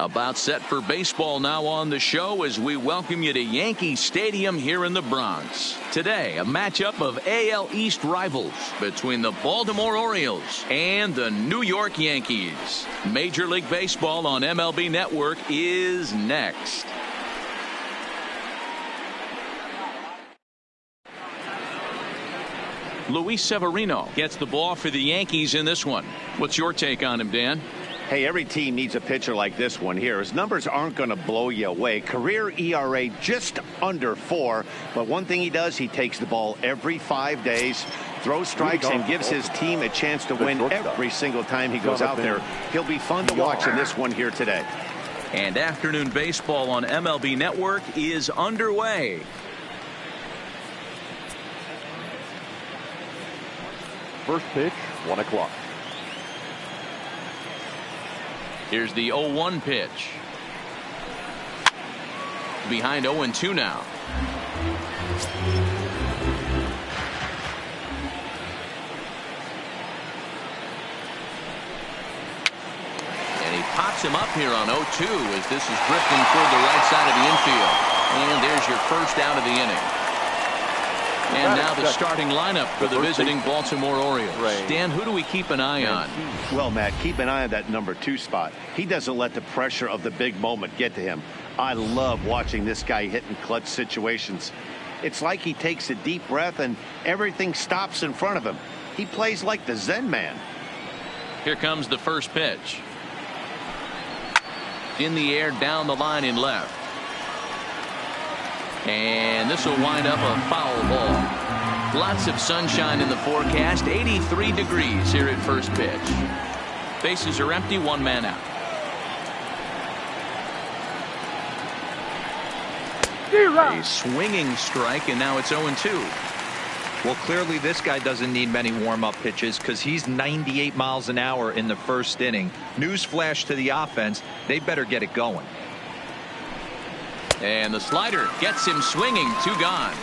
About set for baseball now on the show as we welcome you to Yankee Stadium here in the Bronx. Today, a matchup of AL East rivals between the Baltimore Orioles and the New York Yankees. Major League Baseball on MLB Network is next. Luis Severino gets the ball for the Yankees in this one. What's your take on him, Dan? Hey, every team needs a pitcher like this one here. His numbers aren't going to blow you away. Career ERA just under 4. But one thing he does, he takes the ball every 5 days, throws strikes, and gives his team a chance to win every single time he goes out there. He'll be fun to watch in this one here today. And afternoon baseball on MLB Network is underway. First pitch, 1 o'clock. Here's the 0-1 pitch. Behind 0-2 now. And he pops him up here on 0-2 as this is drifting toward the right side of the infield. And there's your first out of the inning. And now the starting lineup for the visiting Baltimore Orioles. Dan, who do we keep an eye on? Well, Matt, keep an eye on that number 2 spot. He doesn't let the pressure of the big moment get to him. I love watching this guy hit in clutch situations. It's like he takes a deep breath and everything stops in front of him. He plays like the Zen man. Here comes the first pitch. In the air, down the line in left. And this will wind up a foul ball. Lots of sunshine in the forecast. 83 degrees here at first pitch. Bases are empty. 1 man out. A swinging strike, and now it's 0-2. Well, clearly this guy doesn't need many warm-up pitches because he's 98 miles an hour in the first inning. Newsflash to the offense, they better get it going. And the slider gets him swinging. 2 gone.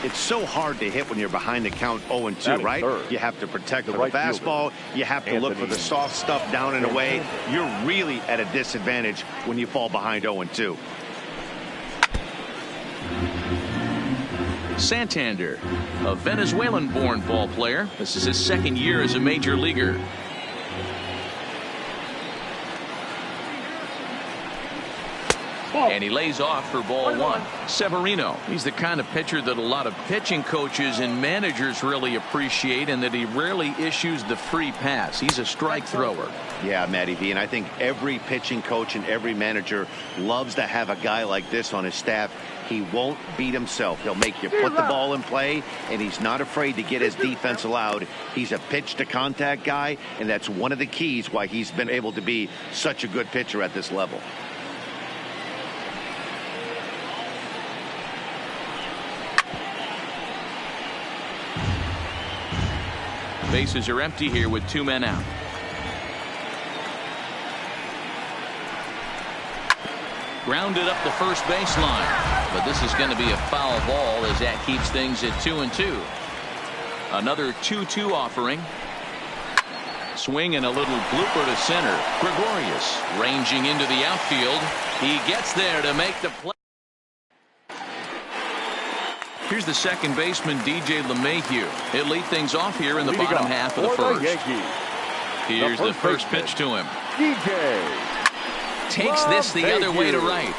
It's so hard to hit when you're behind the count 0-2, right? You have to protect the fastball. You have to look for the soft stuff down and away. You're really at a disadvantage when you fall behind 0-2. Santander, a Venezuelan-born ball player. This is his 2nd year as a major leaguer. And he lays off for ball 1. Severino, he's the kind of pitcher that a lot of pitching coaches and managers really appreciate, and that he rarely issues the free pass. He's a strike thrower. Yeah, Matty V, and I think every pitching coach and every manager loves to have a guy like this on his staff. He won't beat himself. He'll make you put the ball in play, and he's not afraid to get his defense allowed. He's a pitch-to-contact guy, and that's one of the keys why he's been able to be such a good pitcher at this level. Bases are empty here with 2 men out. Grounded up the first baseline, but this is going to be a foul ball as that keeps things at 2-2. Another 2-2 offering. Swing and a little blooper to center. Gregorius ranging into the outfield. He gets there to make the play. Here's the second baseman, DJ LeMahieu. He'll lead things off here in the bottom half of the first. Here's the first pitch to him. Takes this the other way to right.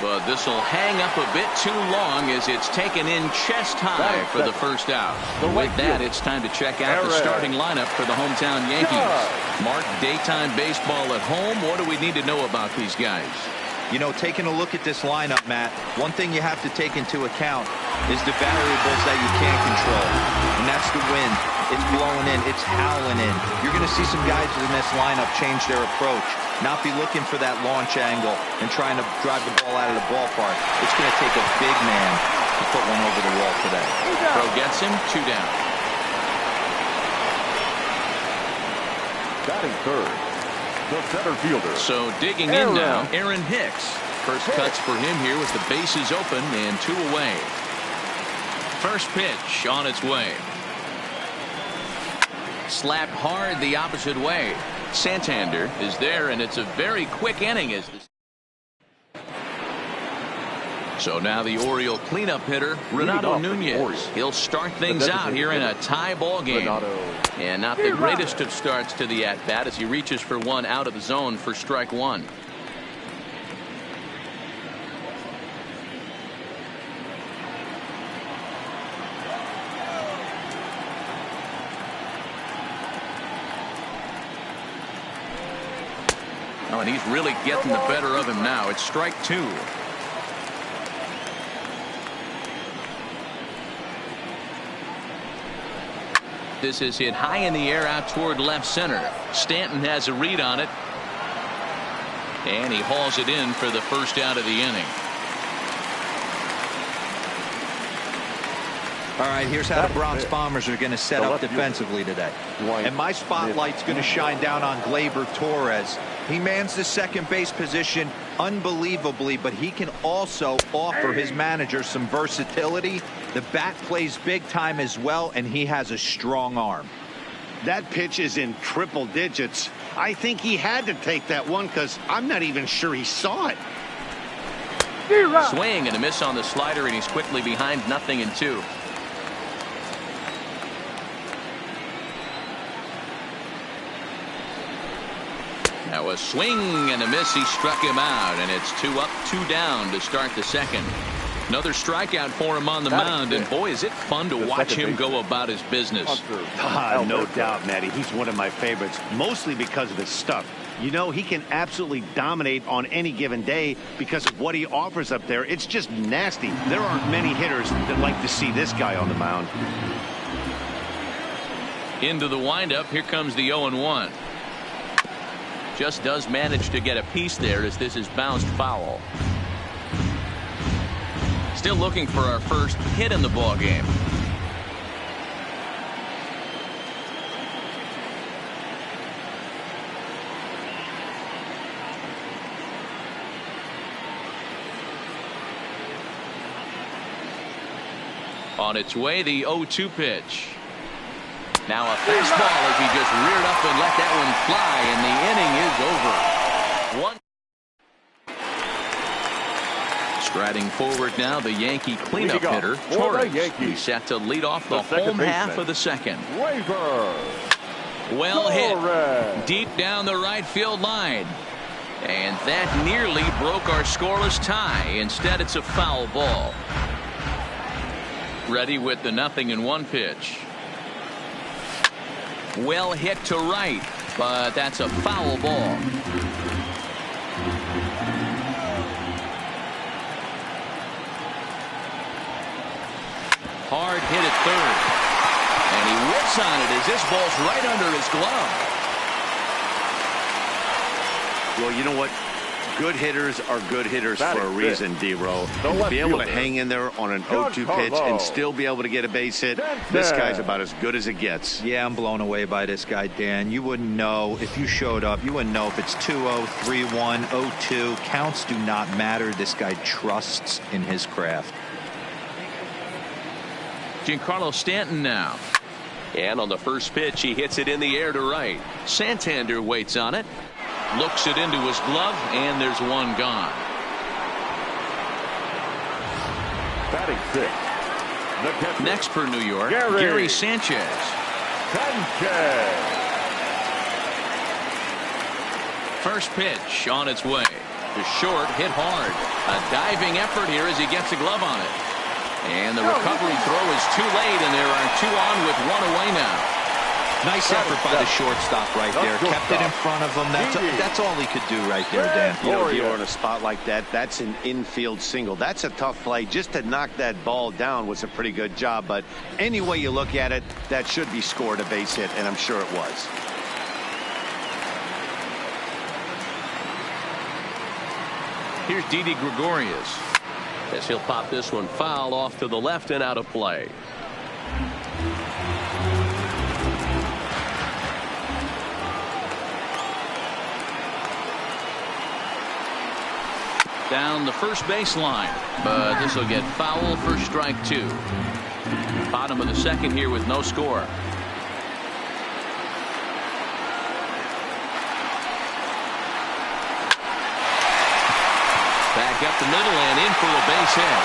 But this will hang up a bit too long as it's taken in chest high for the first out. With that, it's time to check out the starting lineup for the hometown Yankees. Mark, daytime baseball at home. What do we need to know about these guys? You know, taking a look at this lineup, Matt, one thing you have to take into account is the variables that you can't control. And that's the wind. It's blowing in. It's howling in. You're going to see some guys in this lineup change their approach, not be looking for that launch angle and trying to drive the ball out of the ballpark. It's going to take a big man to put one over the wall today. Throw gets him. 2 down. Batting third, the center fielder. So digging in now, Aaron Hicks. First cuts for him here with the bases open and 2 away. First pitch on its way. Slapped hard the opposite way. Santander is there, and it's a very quick inning. So now the Oriole cleanup hitter, Renato Nunez. He'll start things out here in a tie ball game. And not the greatest of starts to the at-bat as he reaches for one out of the zone for strike one. Oh, and he's really getting the better of him now. It's strike two. This is hit high in the air out toward left center. Stanton has a read on it. And he hauls it in for the first out of the inning. All right, here's how the Bronx Bombers are going to set up defensively today. And my spotlight's going to shine down on Gleyber Torres. He mans the second base position unbelievably, but he can also offer his manager some versatility. The bat plays big time as well, and he has a strong arm. That pitch is in triple digits. I think he had to take that one because I'm not even sure he saw it. Swing and a miss on the slider, and he's quickly behind 0-2. Now a swing and a miss. He struck him out, and it's 2 up, 2 down to start the second. Another strikeout for him on the mound, and boy, is it fun to watch him go about his business. No doubt, Matty. He's one of my favorites, mostly because of his stuff. You know, he can absolutely dominate on any given day because of what he offers up there. It's just nasty. There aren't many hitters that like to see this guy on the mound. Into the windup. Here comes the 0-1. Just does manage to get a piece there as this is bounced foul. Still looking for our first hit in the ball game. On its way, the 0-2 pitch. Now a fastball as he just reared up and let that one fly, and the inning is over. One. Striding forward now, the Yankee cleanup hitter, Torres. He's set to lead off the home half of the second. Well hit deep down the right field line. And that nearly broke our scoreless tie. Instead, it's a foul ball. Ready with the 0-1 pitch. Well hit to right, but that's a foul ball. Hard hit at third. And he whips on it as this ball's right under his glove. Well, you know what? Good hitters are good hitters for a reason, D-Row. To be able to hang in there on an 0-2 pitch and still be able to get a base hit, this guy's about as good as it gets. Yeah, I'm blown away by this guy, Dan. You wouldn't know if you showed up. You wouldn't know if it's 2-0, 3-1, 0-2. Counts do not matter. This guy trusts in his craft. Giancarlo Stanton now. And on the first pitch, he hits it in the air to right. Santander waits on it. Looks it into his glove, and there's one gone. Batting sixth. Next for New York, Gary Sanchez. First pitch on its way. The short hit hard. A diving effort here as he gets a glove on it. And the recovery throw is too late, and there are 2 on with 1 away now. Nice effort by the shortstop right there. Kept it in front of him. That's all he could do right there, Dan. You know, you're in a spot like that. That's an infield single. That's a tough play. Just to knock that ball down was a pretty good job. But any way you look at it, that should be scored a base hit, and I'm sure it was. Here's Didi Gregorius. As he'll pop this one foul off to the left and out of play. Down the first baseline, but this will get foul for strike 2. Bottom of the second here with no score. Strike up the middle and in for a base hit.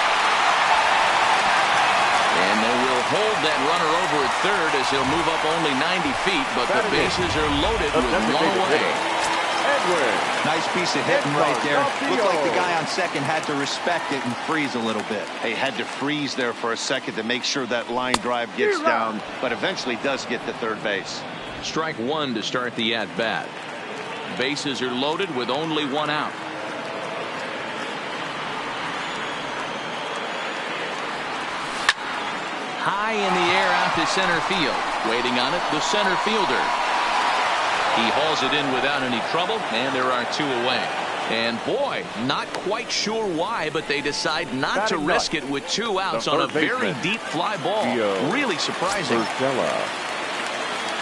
And they will hold that runner over at third as he'll move up only 90 feet, but the bases are loaded with one away. Nice piece of hitting right there. Looked like the guy on second had to respect it and freeze a little bit. He had to freeze there for a second to make sure that line drive gets down, but eventually does get to third base. Strike one to start the at-bat. Bases are loaded with only one out. High in the air out to center field. Waiting on it, the center fielder. He hauls it in without any trouble, and there are two away. And boy, not quite sure why, but they decide not to risk it with two outs on a very deep fly ball. Really surprising.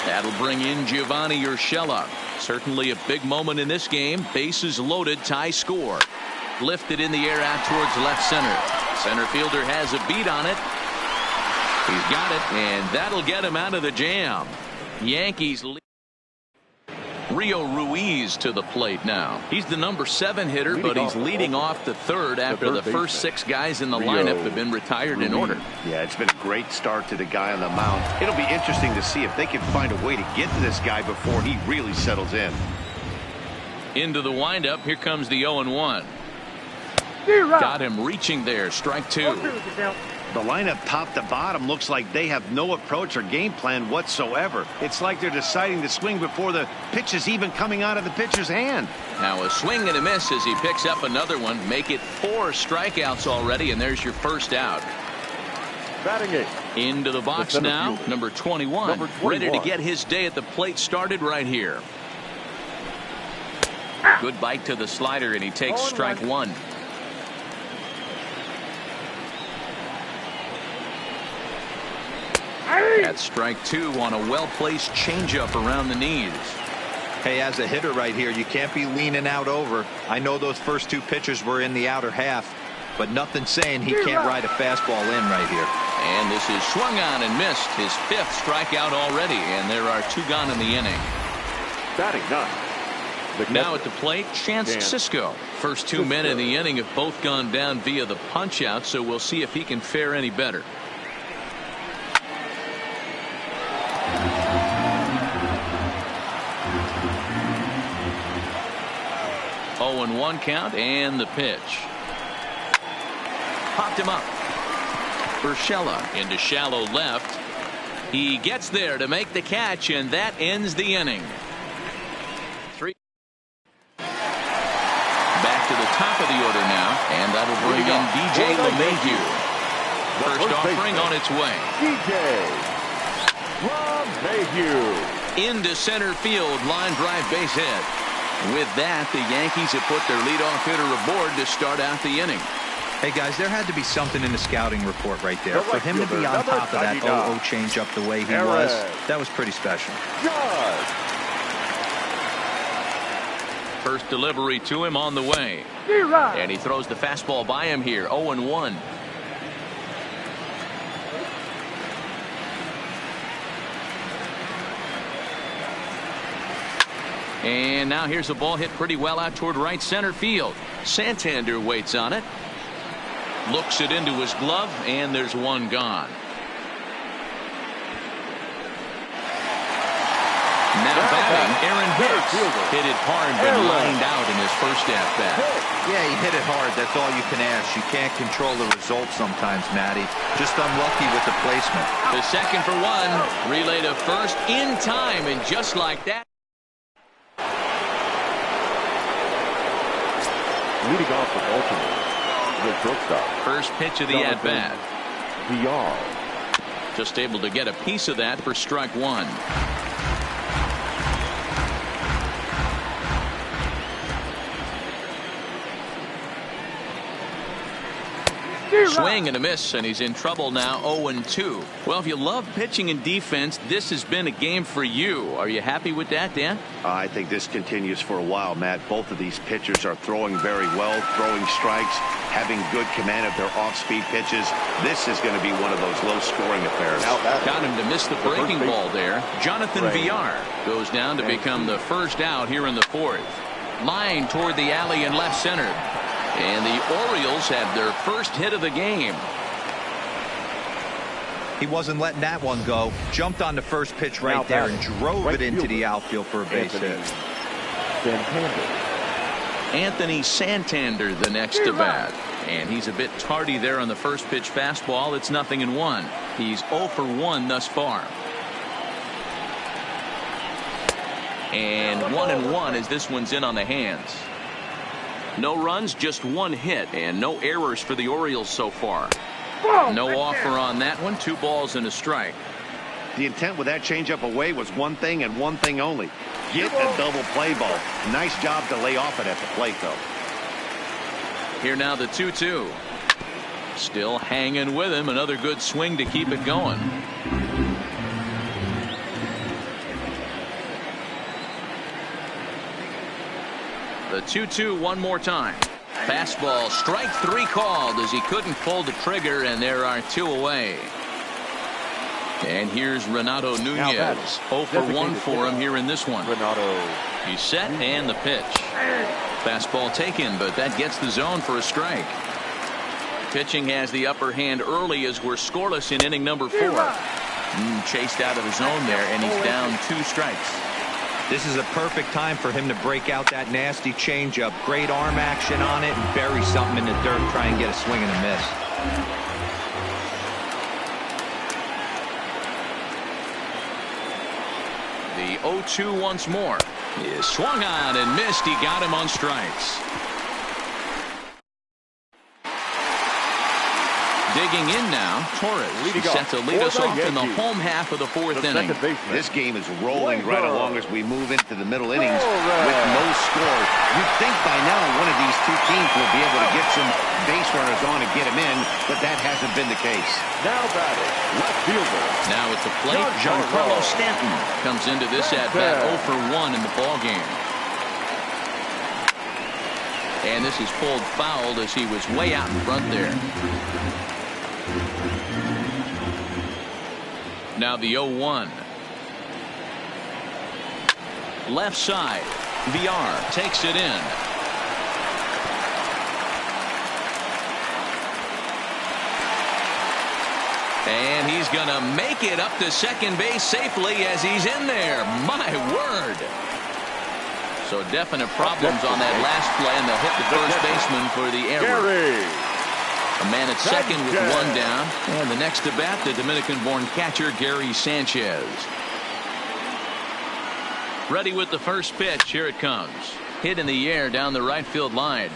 That'll bring in Giovanni Urshela. Certainly a big moment in this game. Bases loaded, tie score. Lifted in the air out towards left center. Center fielder has a beat on it. He's got it, and that'll get him out of the jam. Yankees lead. Rio Ruiz to the plate now. He's the number 7 hitter, but he's leading off the third after the first 6 guys in the lineup have been retired in order. Yeah, it's been a great start to the guy on the mound. It'll be interesting to see if they can find a way to get to this guy before he really settles in. Into the windup. Here comes the 0-1. Got him reaching there. Strike two. The lineup top to bottom looks like they have no approach or game plan whatsoever. It's like they're deciding to swing before the pitch is even coming out of the pitcher's hand. Now a swing and a miss as he picks up another one. Make it 4 strikeouts already, and there's your first out. Batting it. Into the box now, number 21. Ready to get his day at the plate started right here. Good bite to the slider, and he takes strike one. That's strike two on a well-placed changeup around the knees. Hey, as a hitter right here, you can't be leaning out over. I know those first 2 pitches were in the outer half, but nothing saying he can't ride a fastball in right here. And this is swung on and missed. His 5th strikeout already, and there are 2 gone in the inning. Batting 9. Now at the plate, Chance Sisco. First 2 men in the inning have both gone down via the punch-out, so we'll see if he can fare any better. And 1 count, and the pitch. Popped him up. Urshela into shallow left. He gets there to make the catch, and that ends the inning. 3. Back to the top of the order now, and that'll bring in DJ LeMahieu. First offering on its way. DJ LeMahieu. Into center field, line drive base hit. With that, the Yankees have put their leadoff hitter aboard to start out the inning. Hey, guys, there had to be something in the scouting report right there. For him to be on top of that 0-0 changeup the way he was, that was pretty special. First delivery to him on the way. And he throws the fastball by him here. 0-1. And now here's a ball hit pretty well out toward right center field. Santander waits on it. Looks it into his glove, and there's 1 gone. Now batting, Aaron Hicks. Hit it hard, but lined out in his first at-bat. Yeah, he hit it hard. That's all you can ask. You can't control the result sometimes, Matty. Just unlucky with the placement. The second for 1. Relay to first in time, and just like that. Leading off the Baltimore, the shortstop. First pitch of the at-bat. VR. Just able to get a piece of that for strike 1. Swing and a miss, and he's in trouble now. 0-2. Well, if you love pitching and defense, this has been a game for you. Are you happy with that, Dan? I think this continues for a while, Matt. Both of these pitchers are throwing very well, throwing strikes, having good command of their off-speed pitches. This is going to be one of those low-scoring affairs. Got him to miss the breaking ball there. Jonathan VR goes down to become the first out here in the 4th. Line toward the alley in left center. And the Orioles have their first hit of the game. He wasn't letting that one go. Jumped on the first pitch right there and drove it into the outfield for a base hit. Anthony Santander, the next to bat. And he's a bit tardy there on the first pitch fastball. It's 0-1. He's 0 for 1 thus far. And 1-1 as this one's in on the hands. No runs, just one hit, and no errors for the Orioles so far. No offer on that one. 2 balls and a strike. The intent with that changeup away was one thing and one thing only. Get a double play ball. Nice job to lay off it at the plate, though. Here now the 2-2. Still hanging with him. Another good swing to keep it going. The 2-2 one more time. Fastball, strike 3 called as he couldn't pull the trigger, and there are 2 away. And here's Renato Nunez. 0 for 1 for him here in this one. He's set and the pitch. Fastball taken, but that gets the zone for a strike. Pitching has the upper hand early as we're scoreless in inning number 4. Chased out of the zone there, and he's down 2 strikes. This is a perfect time for him to break out that nasty changeup. Great arm action on it and bury something in the dirt. Try and get a swing and a miss. The 0-2 once more. He swung on and missed. He got him on strikes. Digging in now, Torres set to lead us off in the home half of the 4th inning. This game is rolling right along as we move into the middle innings with no score. You'd think by now one of these 2 teams will be able to get some base runners on and get them in, but that hasn't been the case. Now batting, left fielder. Now at the plate, Giancarlo Stanton comes into this at-bat 0 for 1 in the ballgame. And this is pulled fouled as he was way out in front there. Now the 0-1. Left side. VR takes it in. And he's going to make it up to second base safely as he's in there. My word. So definite problems on that last play, and they'll hit the first baseman for the error. A man at second with 1 down. And the next to bat, the Dominican-born catcher, Gary Sanchez. Ready with the first pitch. Here it comes. Hit in the air down the right field line.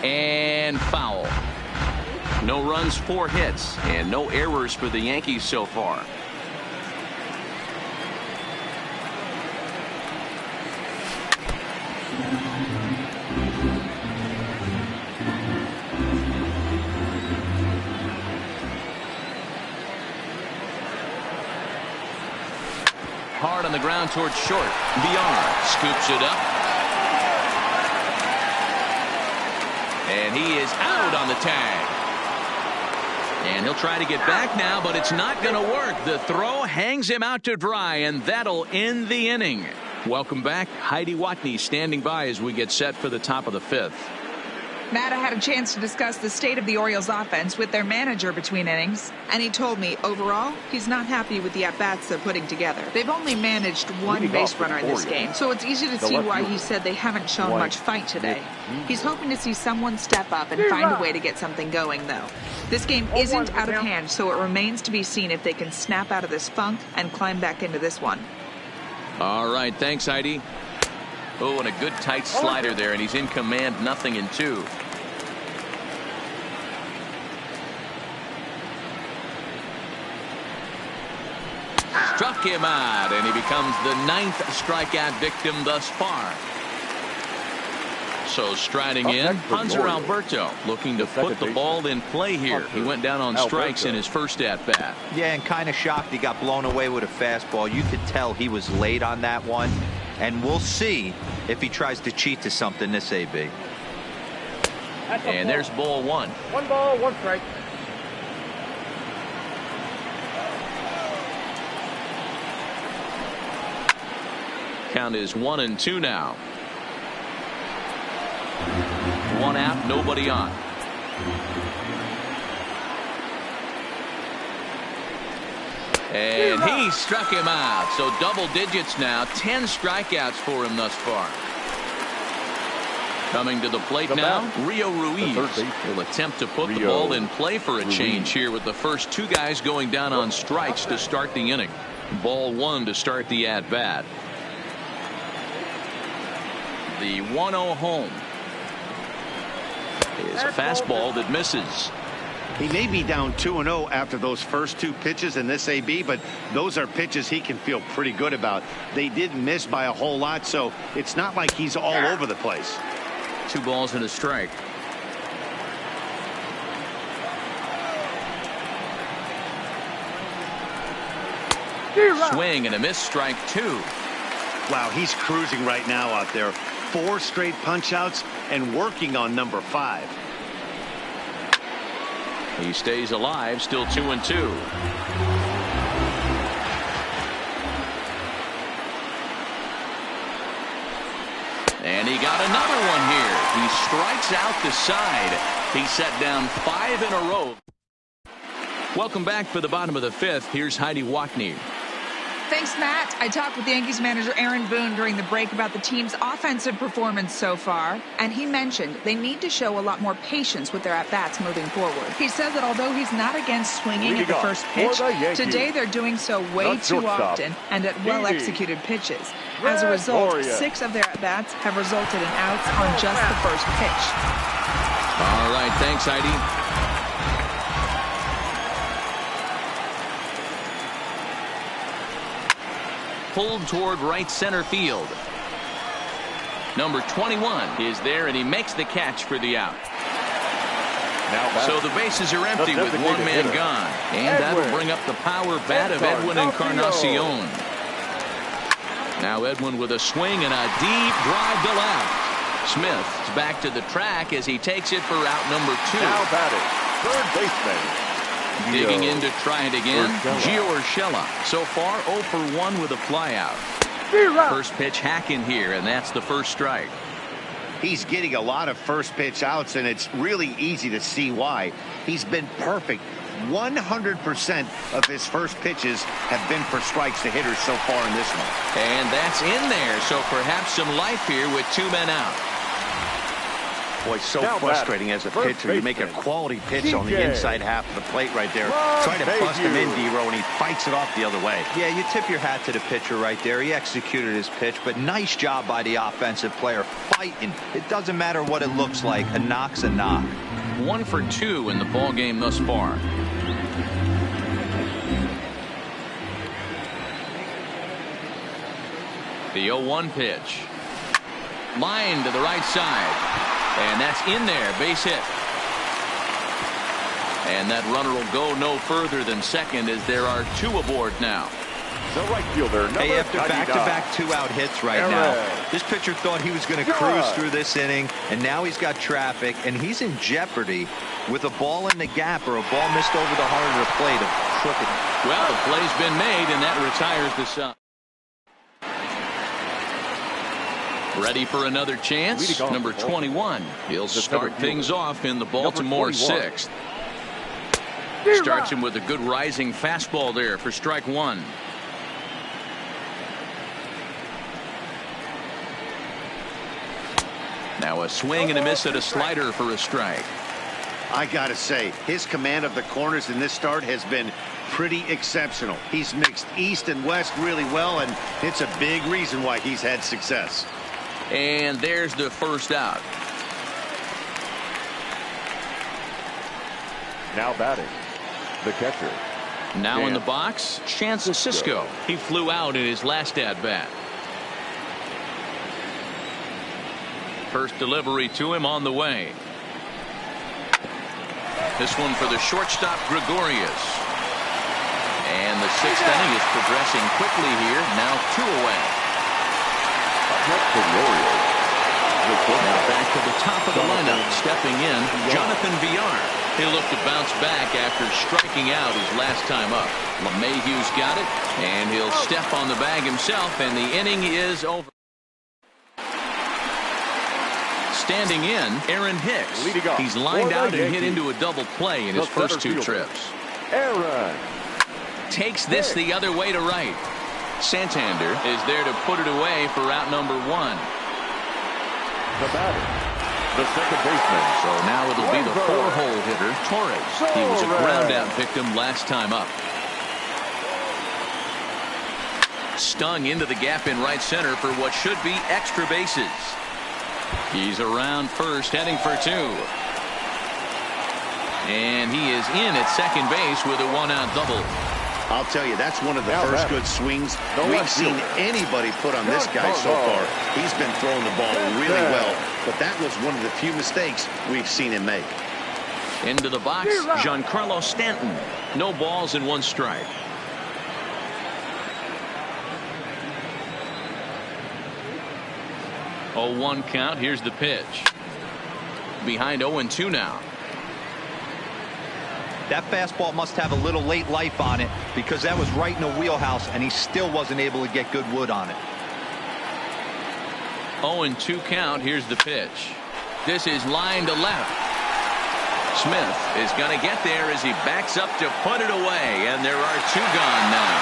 And foul. No runs, 4 hits, and no errors for the Yankees so far. Hard on the ground towards short. VR scoops it up. And he is out on the tag. And he'll try to get back now, but it's not going to work. The throw hangs him out to dry, and that'll end the inning. Welcome back. Heidi Watney standing by as we get set for the top of the 5th. Matt, I had a chance to discuss the state of the Orioles offense with their manager between innings, and he told me overall he's not happy with the at-bats they're putting together. They've only managed 1 base runner in this game, so it's easy to see why he said they haven't shown much fight today. He's hoping to see someone step up and find a way to get something going, though. This game isn't out of hand, so it remains to be seen if they can snap out of this funk and climb back into this one. All right, thanks, Heidi. Oh, and a good tight slider there, and he's in command, 0-2. Struck him out, and he becomes the 9th strikeout victim thus far. So striding in, Hanser Alberto looking to put the ball in play here. He went down on strikes in his first at-bat. Yeah, and kind of shocked he got blown away with a fastball. You could tell he was late on that one. And we'll see if he tries to cheat to something this AB. And there's ball 1. 1 ball, 1 strike. Count is 1-2 now. One out, nobody on. And he struck him out. So double digits now. 10 strikeouts for him thus far. Coming to the plate now, Rio Ruiz will attempt to put the ball in play for a change here with the first two guys going down on strikes to start the inning. Ball one to start the at-bat. The 1-0 home is a fastball that misses. He may be down 2-0 after those first two pitches in this AB, but those are pitches he can feel pretty good about. They did miss by a whole lot, so it's not like he's all over the place. 2 balls and a strike. Swing and a miss, strike 2. Wow, he's cruising right now out there. 4 straight punch outs and working on number 5. He stays alive, still 2-2. And he got another one here. He strikes out the side. He set down 5 in a row. Welcome back for the bottom of the 5th. Here's Heidi Watney. Thanks, Matt. I talked with Yankees manager Aaron Boone during the break about the team's offensive performance so far, and he mentioned they need to show a lot more patience with their at-bats moving forward. He said that although he's not against swinging at the first pitch, today they're doing so way too often and at well-executed pitches. As a result, 6 of their at-bats have resulted in outs on just the first pitch. All right, thanks, Heidi. Pulled toward right center field. Number 21 is there, and he makes the catch for the out. So the bases are empty with one man gone. And that'll bring up the power bat of Edwin Encarnacion. Now Edwin with a swing and a deep drive to left. Smith's back to the track as he takes it for out number 2. Now batting, third baseman. Digging in to try it again, Gio Urshela. So far 0 for 1 with a flyout. First pitch hack in here, and that's the first strike. He's getting a lot of first pitch outs, and it's really easy to see why. He's been perfect. 100% of his first pitches have been for strikes to hitters so far in this one. And that's in there, so perhaps some life here with 2 men out. Boy, so frustrating as a pitcher. You make a quality pitch on the inside half of the plate right there. Try to bust him in, D-Row, and he fights it off the other way. Yeah, you tip your hat to the pitcher right there. He executed his pitch, but nice job by the offensive player fighting. It doesn't matter what it looks like. A knock's a knock. 1 for 2 in the ball game thus far. The 0-1 pitch. Line to the right side. And that's in there, base hit. And that runner will go no further than second as there are 2 aboard now. The right fielder, hey, after back-to-back 2-out hits right now, this pitcher thought he was going to cruise through this inning, and now he's got traffic, and he's in jeopardy with a ball in the gap or a ball missed over the heart of the plate of crooked. Well, the play's been made, and that retires the side. Ready for another chance. Number 21. He'll start things off in the Baltimore 6th. Starts him with a good rising fastball there for strike 1. Now a swing and a miss at a slider for a strike. I gotta say, his command of the corners in this start has been pretty exceptional. He's mixed east and west really well, and it's a big reason why he's had success. And there's the first out. Now batting, the catcher. Now in the box, Chance Cisco. He flew out in his last at-bat. First delivery to him on the way. This one for the shortstop, Gregorius. And the 6th inning is progressing quickly here. Now 2 away. Now back to the top of the lineup, stepping in, Jonathan Villar. He'll look to bounce back after striking out his last time up. LeMahieu's got it, and he'll step on the bag himself, and the inning is over. standing in, Aaron Hicks. He's lined out and hit into a double play in his first 2 trips. Aaron takes this the other way to right. Santander is there to put it away for out number 1. The batter, the second baseman. So now it'll be the 4-hole hitter, Torres. He was a ground out victim last time up. Stung into the gap in right center for what should be extra bases. He's around first, heading for 2. And he is in at second base with a 1-out double. I'll tell you, that's one of the first good swings we've seen anybody put on this guy so far. He's been throwing the ball really well, but that was one of the few mistakes we've seen him make. Into the box, Giancarlo Stanton. No balls and 1 strike. Oh, 1 count. Here's the pitch. Behind 0-2 now. That fastball must have a little late life on it because that was right in the wheelhouse and he still wasn't able to get good wood on it. 0-2 count. Here's the pitch. This is line to left. Smith is going to get there as he backs up to put it away, and there are 2 gone now.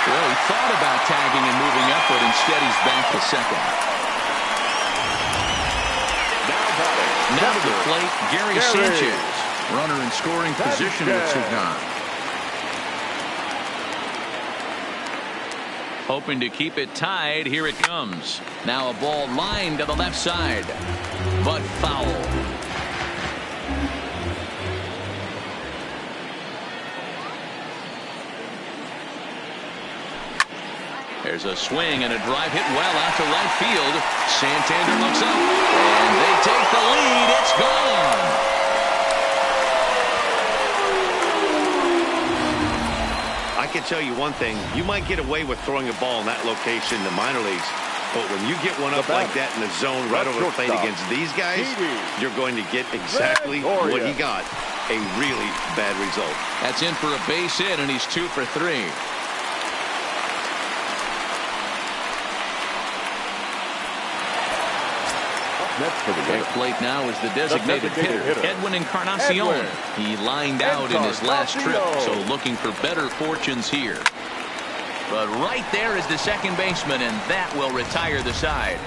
Well, he thought about tagging and moving up, but instead he's back to second. Now to the plate, Gary Sanchez. Runner in scoring position with 2 gone. Hoping to keep it tied. Here it comes. Now a ball lined to the left side, but foul. There's a swing and a drive hit well out to right field. Santander looks up, and they take the lead. It's gone. I can tell you one thing. You might get away with throwing a ball in that location in the minor leagues, but when you get one up like that in the zone right over the plate against these guys, you're going to get exactly what he got. A really bad result. That's in for a base hit, and he's 2 for 3. Next for the game. At plate now is the designated hitter, Edwin Encarnacion. He lined out in his last trip, so looking for better fortunes here. But right there is the second baseman, and that will retire the side.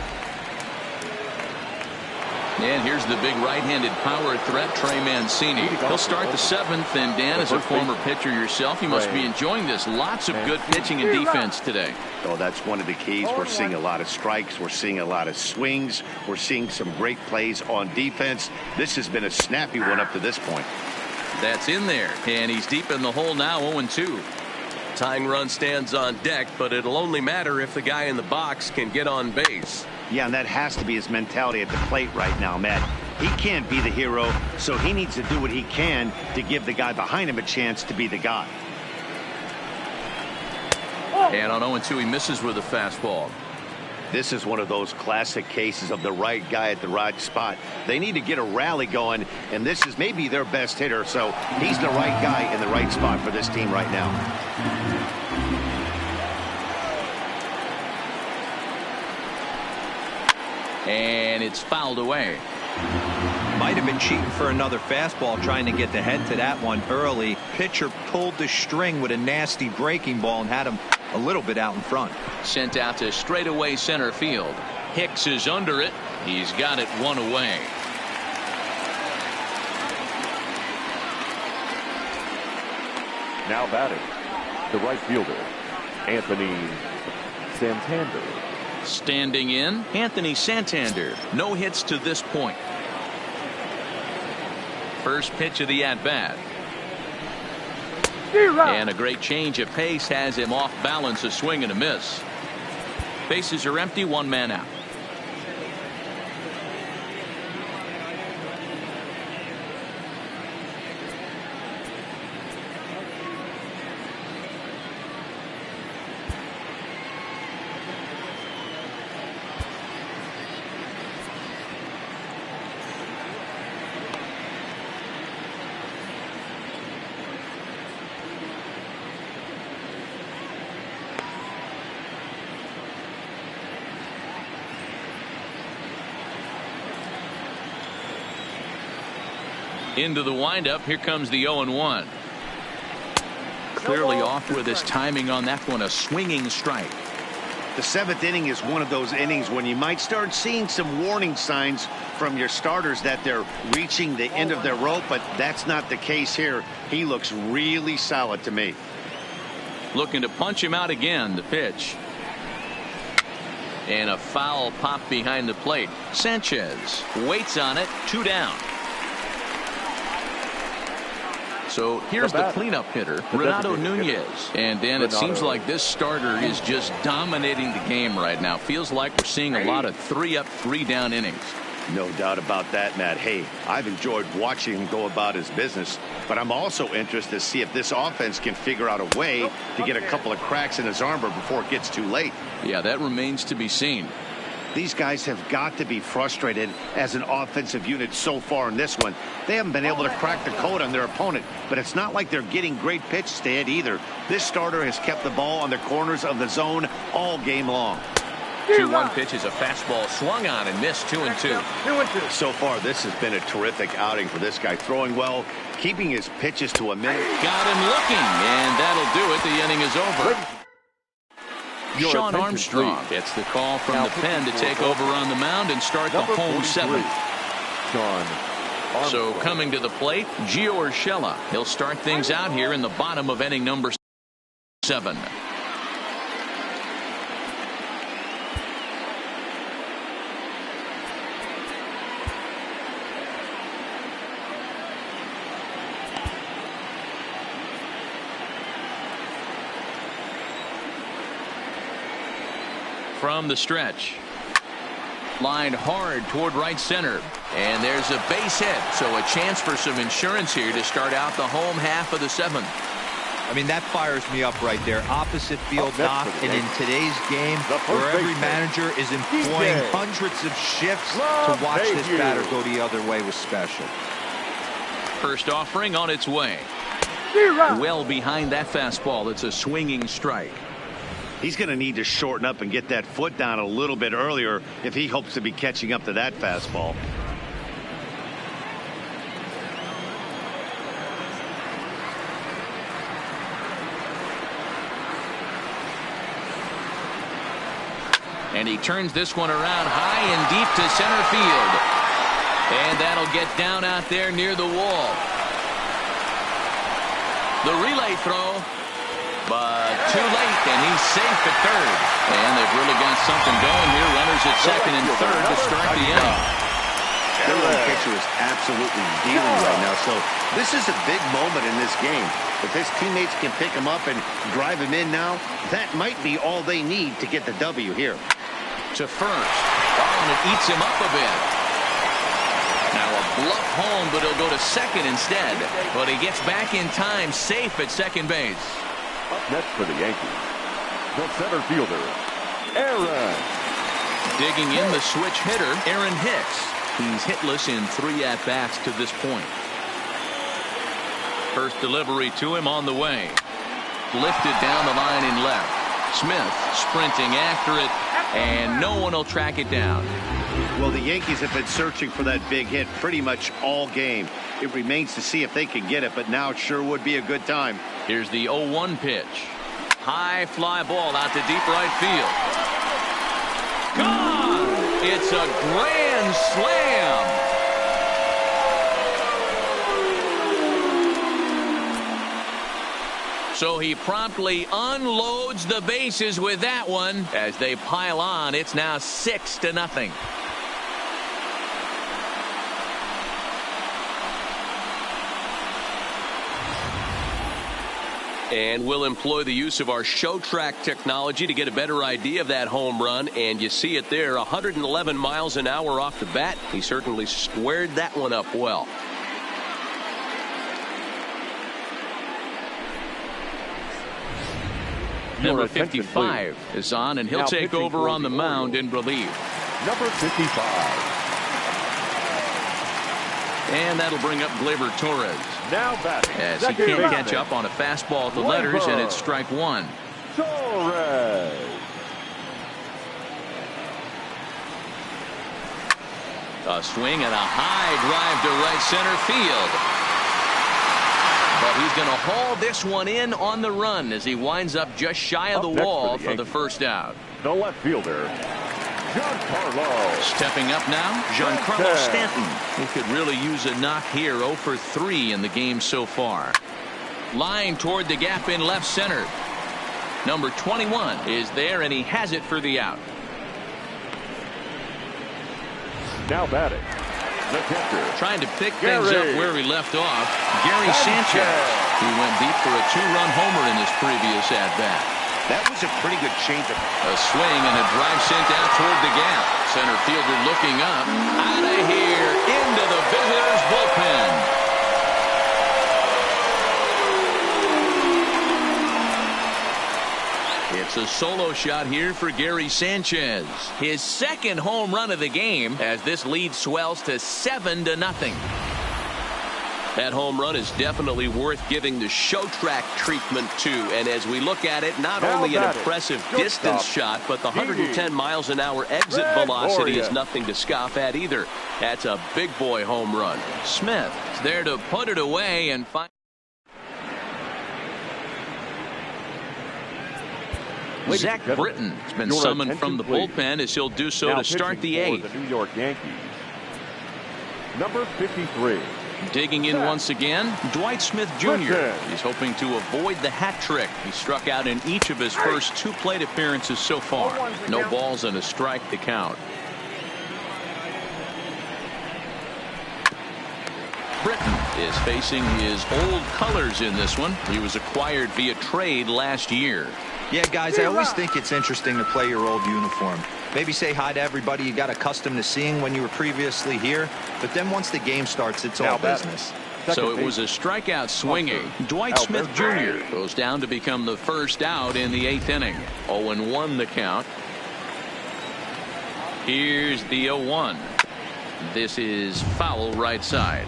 And here's the big right-handed power threat, Trey Mancini. He'll start the 7th, and Dan, as a former pitcher yourself, you must be enjoying this. Lots of good pitching and defense today. Oh, that's one of the keys. We're seeing a lot of strikes. We're seeing a lot of swings. We're seeing some great plays on defense. This has been a snappy one up to this point. That's in there, and he's deep in the hole now, 0-2. Tying run stands on deck, but it'll only matter if the guy in the box can get on base. Yeah, and that has to be his mentality at the plate right now, Matt. He can't be the hero, so he needs to do what he can to give the guy behind him a chance to be the guy. And on 0-2, he misses with a fastball. This is one of those classic cases of the right guy at the right spot. They need to get a rally going, and this is maybe their best hitter, so he's the right guy in the right spot for this team right now. And it's fouled away. Might have been cheating for another fastball, trying to get the head to that one early. Pitcher pulled the string with a nasty breaking ball and had him a little bit out in front. Sent out to straightaway center field. Hicks is under it. He's got it 1 away. Now batting, the right fielder, Anthony Santander. Standing in, Anthony Santander. No hits to this point. First pitch of the at-bat. And a great change of pace has him off balance, a swing and a miss. Bases are empty, 1 man out. Into the windup. Here comes the 0-1. Clearly off with his timing on that one. A swinging strike. The 7th inning is one of those innings when you might start seeing some warning signs from your starters that they're reaching the end of their rope, but that's not the case here. He looks really solid to me. Looking to punch him out again. The pitch. And a foul pop behind the plate. Sanchez waits on it. 2 down. So here's the cleanup hitter, Renato Nunez. And Dan, it seems like this starter is just dominating the game right now. Feels like we're seeing a lot of 3-up, 3-down innings. No doubt about that, Matt. Hey, I've enjoyed watching him go about his business, but I'm also interested to see if this offense can figure out a way to get a couple of cracks in his armor before it gets too late. Yeah, that remains to be seen. These guys have got to be frustrated as an offensive unit so far in this one. They haven't been able to crack the code on their opponent, but it's not like they're getting great pitches to hit either. This starter has kept the ball on the corners of the zone all game long. 2-1 pitch is a fastball swung on and missed. 2-2. So far, this has been a terrific outing for this guy. Throwing well, keeping his pitches to a minute. Got him looking, and that'll do it. The inning is over. Sean Armstrong gets the call from the pen to take over on the mound and start the home 7th. So coming to the plate, Gio Urshela. He'll start things out here in the bottom of inning number 7. From the stretch. Lined hard toward right center. And there's a base hit. So a chance for some insurance here to start out the home half of the 7th. I mean, that fires me up right there. Opposite field knock. And in today's game, where every manager is employing hundreds of shifts to watch this batter go the other way was special. First offering on its way. Well behind that fastball. It's a swinging strike. He's going to need to shorten up and get that foot down a little bit earlier if he hopes to be catching up to that fastball. And he turns this one around high and deep to center field. And that'll get down out there near the wall. The relay throw. But too late, and he's safe at third. And they've really got something going here. Runners at second and third to start the inning. Their little pitcher is absolutely dealing right now. So this is a big moment in this game. If his teammates can pick him up and drive him in now, that might be all they need to get the W here. To first. Oh, and it eats him up a bit. Now a bluff home, but he'll go to second instead. But he gets back in time, safe at second base. Up next for the Yankees, the center fielder, Aaron. Digging in the switch hitter, Aaron Hicks. He's hitless in 3 at-bats to this point. First delivery to him on the way. Lifted down the line in left. Smith sprinting after it, and no one will track it down. Well, the Yankees have been searching for that big hit pretty much all game. It remains to see if they can get it, but now it sure would be a good time. Here's the 0-1 pitch. High fly ball out to deep right field. Gone! It's a grand slam. So he promptly unloads the bases with that one. As they pile on, it's now 6-0. And we'll employ the use of our show track technology to get a better idea of that home run. And you see it there, 111 miles an hour off the bat. He certainly squared that one up well. Number 55 is on, and he'll take over on the mound in relief. Number 55. And that'll bring up Gleyber Torres. Now batting. As he can't catch up on a fastball at the letters, and it's strike one. Torres. A swing and a high drive to right center field. But he's going to haul this one in on the run as he winds up just shy of the wall for the first out. The left fielder, Giancarlo. Stepping up now, Giancarlo Stanton, who could really use a knock here. 0 for 3 in the game so far. Line toward the gap in left center. Number 21 is there, and he has it for the out. Now batting, the catcher. Trying to pick things up where we left off, Gary Sanchez. He went deep for a 2-run homer in his previous at-bat. That was a pretty good changeup. A swing and a drive sent out toward the gap. Center fielder looking up. Out of here, into the visitors' bullpen. It's a solo shot here for Gary Sanchez. His second home run of the game as this lead swells to 7-0. That home run is definitely worth giving the show track treatment to. And as we look at it, not only an impressive distance shot, but the 110 miles an hour exit velocity is nothing to scoff at either. That's a big boy home run. Smith is there to put it away and find. Zach Britton has been summoned from the bullpen as he'll do so to start the 8th. The New York Yankees, number 53. Digging in once again, Dwight Smith Jr. He's hoping to avoid the hat trick. He struck out in each of his first 2 plate appearances so far. No balls and a strike to count. Britton is facing his old colors in this one. He was acquired via trade last year. Yeah, guys, I always think it's interesting to play your old uniform. Maybe say hi to everybody you got accustomed to seeing when you were previously here. But then once the game starts, it's all business. So it was a strikeout swinging. Dwight Smith Jr. goes down to become the first out in the 8th inning. 0-1 the count. Here's the 0-1. This is foul right side.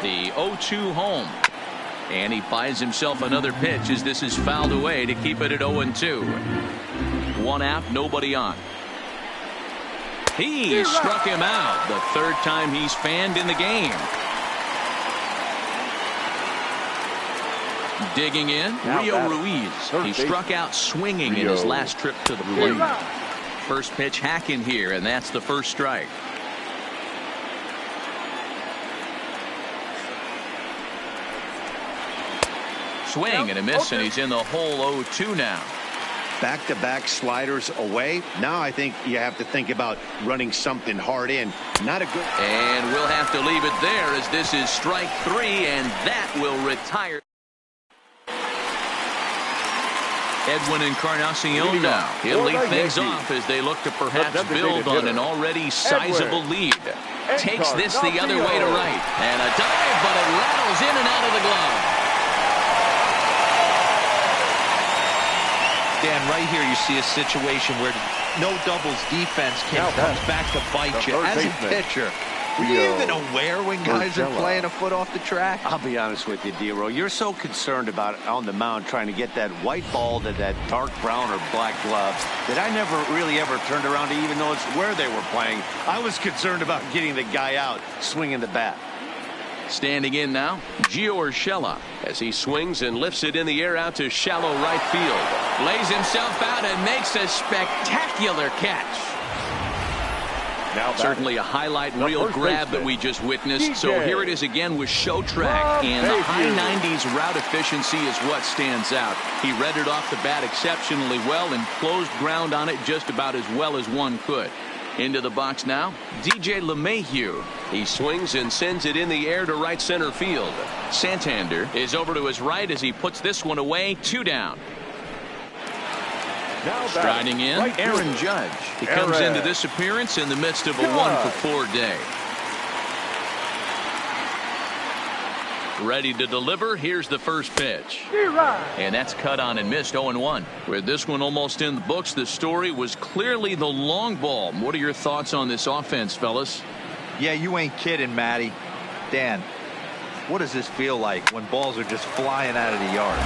The 0-2 home. And he buys himself another pitch as this is fouled away to keep it at 0-2. 1 out, nobody on. He struck him out. The 3rd time he's fanned in the game. Digging in, Rio Ruiz. He struck out swinging in his last trip to the plate. First pitch hacking here, and that's the first strike. Swing and a miss, and he's in the hole 0-2 now. Back-to-back sliders away. Now I think you have to think about running something hard in. Not a good. And we'll have to leave it there as this is strike 3, and that will retire. Edwin Encarnacion now. He'll lead things off as they look to perhaps build on an already sizable lead. Takes this the other way to right. And a dive, but it rattles in and out of the glove. Dan, right here you see a situation where no doubles defense comes back to bite you. As a pitcher, were you even aware when guys are playing a foot off the track? I'll be honest with you, D-Row. You're so concerned about on the mound trying to get that white ball to that dark brown or black glove that I never really ever turned around to even notice where they were playing. I was concerned about getting the guy out swinging the bat. Standing in now, Gio Urshela as he swings and lifts it in the air out to shallow right field. Lays himself out and makes a spectacular catch. Certainly a highlight reel grab that we just witnessed. So here it is again with show track, and the high 90s route efficiency is what stands out. He read it off the bat exceptionally well and closed ground on it just about as well as one could. Into the box now, DJ LeMahieu. He swings and sends it in the air to right center field. Santander is over to his right as he puts this one away. 2 down. Striding in, Aaron Judge. He comes into this appearance in the midst of a 1-for-4 day. Ready to deliver. Here's the first pitch. And that's cut on and missed. 0-1. With this one almost in the books, the story was clearly the long ball. What are your thoughts on this offense, fellas? Yeah, you ain't kidding, Matty. Dan, What does this feel like when balls are just flying out of the yard?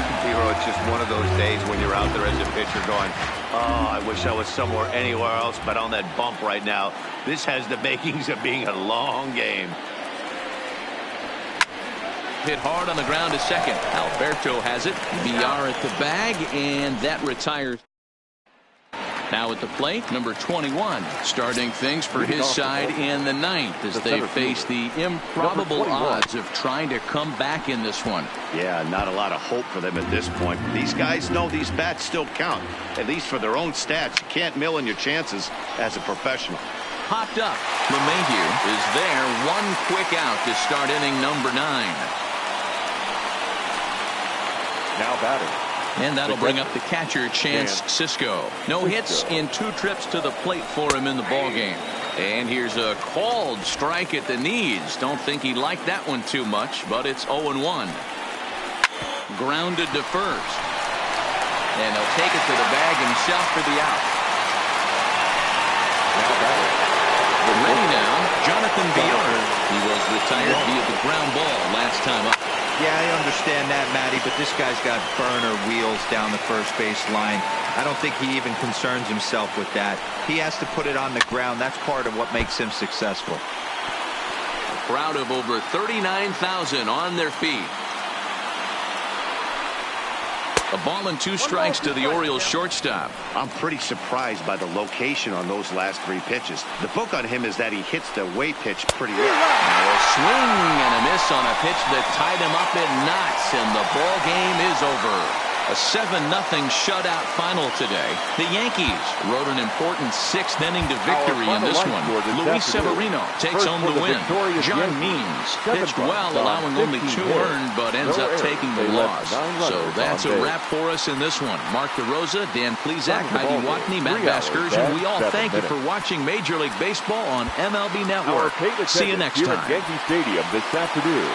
It's just one of those days when you're out there as a pitcher going, oh, I wish I was somewhere anywhere else but on that bump right now. This has the makings of being a long game. Hit hard on the ground to second. Alberto has it. VR at the bag, and that retires. Now at the plate, number 21, starting things for his side in the ninth as they face the improbable odds of trying to come back in this one. Yeah, not a lot of hope for them at this point. These guys know these bats still count, at least for their own stats. You can't mill in your chances as a professional. Popped up. LeMahieu is there. One quick out to start inning number 9. Now batting. And that'll bring up the catcher, Chance Sisco. No hits in 2 trips to the plate for him in the ballgame. And here's a called strike at the knees. Don't think he liked that one too much, but it's 0-1. Grounded to first. And he'll take it to the bag himself for the out. Ready now, Jonathan VR. He was retired via the ground ball last time up. Yeah, I understand that, Matty, but this guy's got burner wheels down the first base line. I don't think he even concerns himself with that. He has to put it on the ground. That's part of what makes him successful. A crowd of over 39,000 on their feet. A ball and 2 strikes to the Orioles shortstop. I'm pretty surprised by the location on those last 3 pitches. The book on him is that he hits the way pitch pretty well. Now a swing and a miss on a pitch that tied him up in knots, and the ball game is over. A 7-0 shutout final today. The Yankees rode an important 6th inning to victory in this one. Luis Severino takes home the win. John Means pitched well, allowing only 2 earned, but ends up taking the loss. So that's a wrap for us in this one. Mark DeRosa, Dan Plesac, Heidi Watney, Matt Baskers, and we all thank you for watching Major League Baseball on MLB Network. See you next time. Here at Yankee Stadium this afternoon,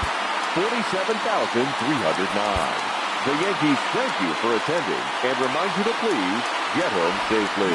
47,309. The Yankees thank you for attending and remind you to please get home safely.